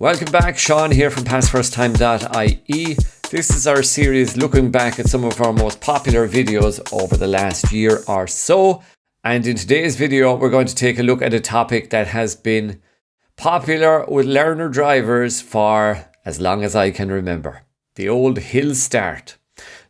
Welcome back, Sean here from PassFirstTime.ie. This is our series looking back at some of our most popular videos over the last year or so. And in today's video, we're going to take a look at a topic that has been popular with learner drivers for as long as I can remember. The old hill start.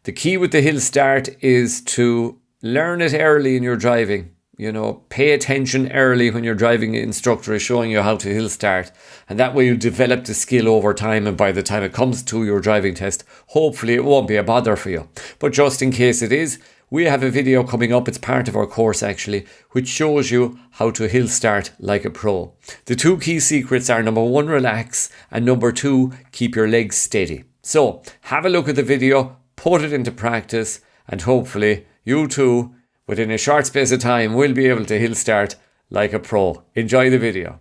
The key with the hill start is to learn it early in your driving. You know, pay attention early when your driving instructor is showing you how to hill start. And that way you develop the skill over time. And by the time it comes to your driving test, hopefully it won't be a bother for you. But just in case it is, we have a video coming up. It's part of our course actually, which shows you how to hill start like a pro. The two key secrets are number one, relax. And number two, keep your legs steady. So have a look at the video, put it into practice. And hopefully you too, within a short space of time, we'll be able to hill start like a pro. Enjoy the video.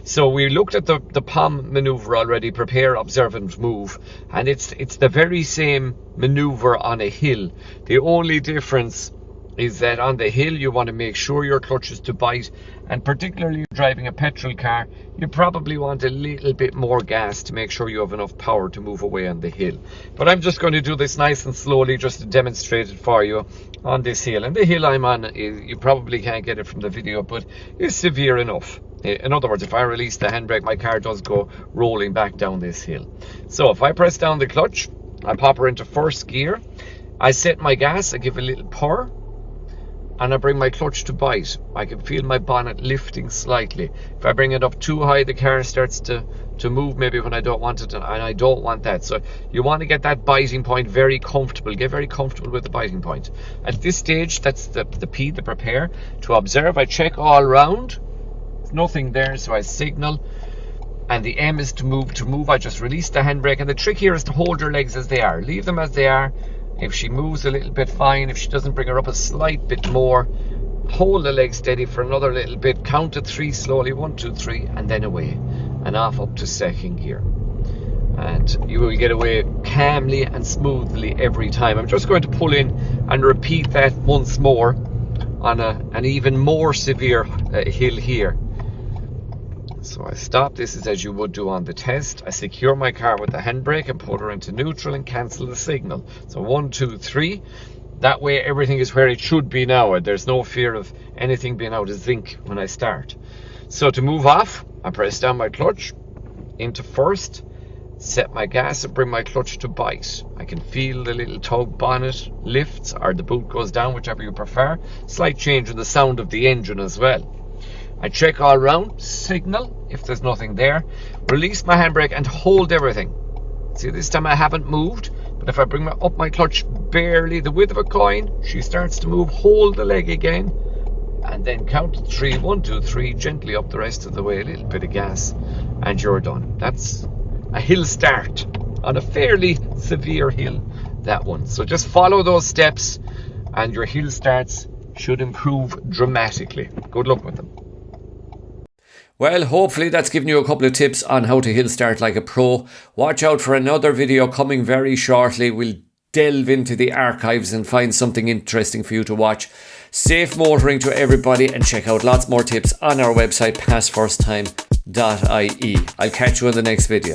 So we looked at the POM maneuver already, prepare, observe and move. And it's the very same maneuver on a hill. The only difference is that on the hill you want to make sure your clutch is to bite, and particularly driving a petrol car, you probably want a little bit more gas to make sure you have enough power to move away on the hill. But I'm just going to do this nice and slowly just to demonstrate it for you on this hill. And the hill I'm on, you probably can't get it from the video, but it's severe enough. In other words, if I release the handbrake, my car does go rolling back down this hill. So if I press down the clutch, I pop her into first gear, I set my gas, I give a little purr, and I bring my clutch to bite. I can feel my bonnet lifting slightly. If I bring it up too high, the car starts to move maybe when I don't want it, and I don't want that. So you want to get that biting point very comfortable. Get very comfortable with the biting point. At this stage, that's the P, the prepare. To observe, I check all around. There's nothing there, so I signal. And the M is to move. To move, I just release the handbrake. And the trick here is to hold your legs as they are. Leave them as they are. If she moves a little bit, fine. If she doesn't, bring her up a slight bit more. Hold the leg steady for another little bit. Count to 3 slowly. 1, 2, 3, and then away. And off up to second gear. And you will get away calmly and smoothly every time. I'm just going to pull in and repeat that once more on an even more severe hill here. So I stop. This is as you would do on the test. I secure my car with the handbrake and put her into neutral and cancel the signal. So 1, 2, 3. That way everything is where it should be now. There's no fear of anything being out of zinc when I start. So to move off, I press down my clutch into first, set my gas and bring my clutch to bite. I can feel the little tug bonnet lifts or the boot goes down, whichever you prefer. Slight change in the sound of the engine as well. I check all around, signal if there's nothing there, release my handbrake and hold everything. See, this time I haven't moved, but if I bring up my clutch barely the width of a coin, she starts to move. Hold the leg again, and then count to 3, 1, 2, 3, gently up the rest of the way, a little bit of gas, and you're done. That's a hill start on a fairly severe hill, that one. So just follow those steps and your hill starts should improve dramatically. Good luck with them. Well, hopefully that's given you a couple of tips on how to hill start like a pro. Watch out for another video coming very shortly. We'll delve into the archives and find something interesting for you to watch. Safe motoring to everybody, and check out lots more tips on our website, PassFirstTime.ie. I'll catch you in the next video.